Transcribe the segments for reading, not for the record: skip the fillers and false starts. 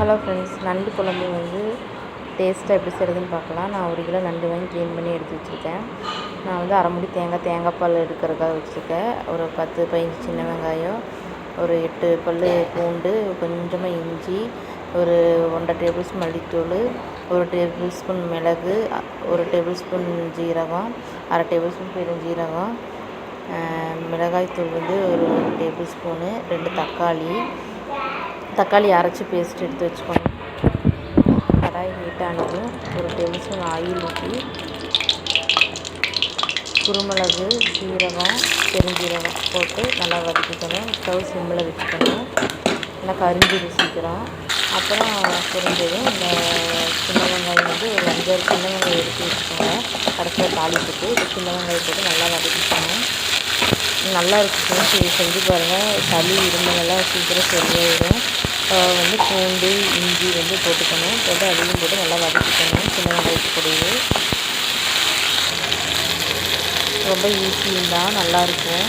Hello friends, நண்டு குழம்பு டேஸ்ட்டாக எப்படி செய்கிறதுன்னு பார்க்கலாம். நான் 1 கிலோ நண்டு வாங்கி க்ளீன் பண்ணி எடுத்து வச்சுருக்கேன். நான் அரை மூடி தேங்காய் பால் எடுக்கிறதுக்காக வச்சுருக்கேன். ஒரு 10-15 சின்ன வெங்காயம், ஒரு 8 பல் பூண்டு, கொஞ்சமாக இஞ்சி, ஒரு 1½ டேபிள் ஸ்பூன் மல்லித்தூள், 1 டேபிள் ஸ்பூன் மிளகு, 1 டேபிள் ஸ்பூன் ஜீரகம், அரை டேபிள் ஸ்பூன் பெருஞ்சீரகம், மிளகாய்த்தூள் ஒரு 1 டேபிள் ஸ்பூனு, 2 தக்காளி அரைச்சி பேஸ்ட் எடுத்து வச்சுக்கணும். கடாய் ஹீட்டானதும் 1 டேபிள் ஸ்பூன் ஆயில் ஊற்றி குருமிளகு, சீரகம், பெருஞ்சீரகம் போட்டு நல்லா வதக்கிக்கணும். ஸ்டவ் சிம்மில் வச்சுக்கணும். நல்லா கரிஞ்சிடு சீக்கிரம். அப்புறம் புரிஞ்சதும் இந்த சின்ன வெங்காயம் ஒரு 5-6 சின்ன வெங்காயம் எடுத்து வச்சுக்கோங்க. கடைசியில் தாளிப்புக்கு சின்ன வெங்காயம் போட்டு நல்லா வதக்கிக்கணும். நல்லா இருக்குன்னு செஞ்சு பாருங்கள். சளி இருமலெல்லாம் சீக்கிரம் சரியாயிடும். பூண்டு, இஞ்சி போட்டுக்கணும். போட்டு அதையும் போட்டு நல்லா வதக்கிக்கணும். சின்ன வெங்காயத்துக்கூடயே ரொம்ப ஈஸியும் தான், நல்லாயிருக்கும்.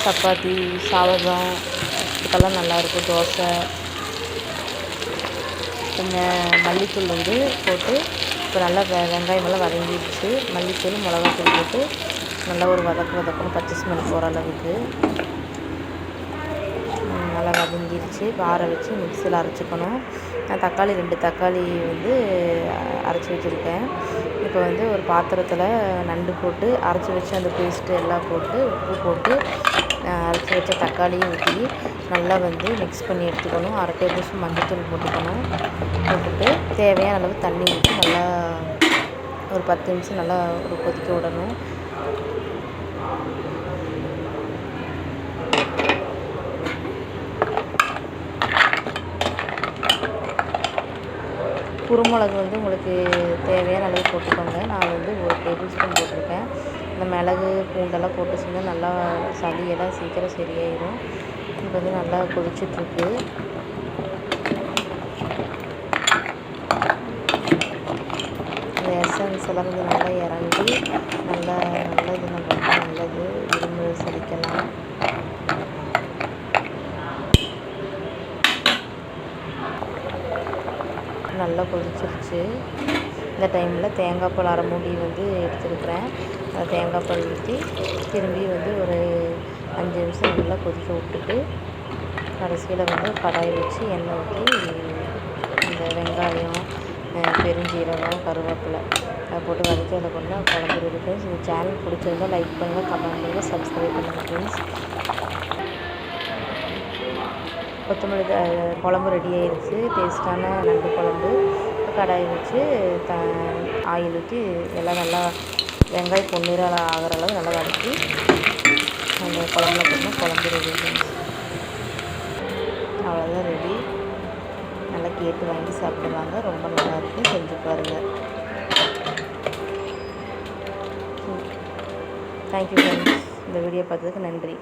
சப்பாத்தி, சாதம் இதுக்கெல்லாம் நல்லாயிருக்கும். தோசை. மல்லித்தூள் போட்டு இப்போ நல்லா வெங்காயமெல்லாம் வதங்கிடுச்சு. மல்லித்தூள், மிளகாத்தூள் போட்டு நல்லா ஒரு வதக்கணும். பச்சை ஸ்மெல் போகிற அளவுக்கு நல்லா வதங்கிடுச்சு. ஆற வச்சு மிக்சியில் அரைச்சிக்கணும். நான் 2 தக்காளி அரைச்சி வச்சுருக்கேன். இப்போ ஒரு பாத்திரத்தில் நண்டு போட்டு அரைச்சி வச்சு அந்த பேஸ்ட்டு எல்லாம் போட்டு உப்பு போட்டு அரைச்சி வச்ச தக்காளியும் ஊற்றி நல்லா மிக்ஸ் பண்ணி எடுத்துக்கணும். அரை டேபிள் ஸ்பூன் மஞ்சள்தூள் போட்டுக்கணும். போட்டுட்டு தேவையான அளவு தண்ணி ஊற்றி நல்லா ஒரு 10 நிமிஷம் நல்லா கொதிக்க விடணும். குருமிளகு உங்களுக்கு தேவையான அளவு போட்டுக்கோங்க. நான் 1 டேபிள் ஸ்பூன் போட்டிருக்கேன். இந்த மிளகு, பூண்டெல்லாம் போட்டு செஞ்சால் நல்லா சளியெல்லாம் சீக்கிரம் சரியாயிடும். இப்போ நல்லா கொதிச்சிட்ருக்கு. இந்த எசன்ஸ் எல்லாம் நல்லா இறங்கி நல்லது நம்மளுக்கு நல்லது. இருமல் சளிக்கலாம். நல்லா கொதிச்சிருச்சு. இந்த டைமில் தேங்காய் பால் அரை மூடி எடுத்துருக்குறேன். தேங்காய் பால் ஊற்றி திரும்பி ஒரு 5 நிமிஷம் நல்லா கொதிக்க விட்டுட்டு கடைசியில் கடாய் வச்சு எண்ணெய் ஊற்றி இந்த வெங்காயம், பெருஞ்சீரகம், கருவேப்பிலை அதை போட்டு வதக்கி அதை கொண்டு குழம்பு ரெடி. ஃப்ரெண்ட்ஸ், இந்த சேனல் பிடிச்சிருந்தால் லைக் பண்ணுங்கள், கமெண்ட் பண்ணுங்கள், சப்ஸ்கிரைப் பண்ணுங்கள். ஃப்ரெண்ட்ஸ், கொத்தமல்லி குழம்பு ரெடி ஆயிடுச்சு. டேஸ்ட்டான நண்டு குழம்பு. கடாய் வச்சு ஆயில் ஊற்றி எல்லாம் நல்லா வெங்காயம் பொன்னிறம் ஆகிற அளவு நல்லா வதக்கி அந்த குழம்புல போட்டோம்னா குழம்பு ரெடி. அவ்வளோதான், ரெடி. நல்லா கேட்டு வாங்கி சாப்பிடுவாங்க. ரொம்ப நல்லாயிருக்கும். செஞ்சு பாருங்கள். Thank you friends. இந்த வீடியோ பார்த்ததுக்கு நன்றி.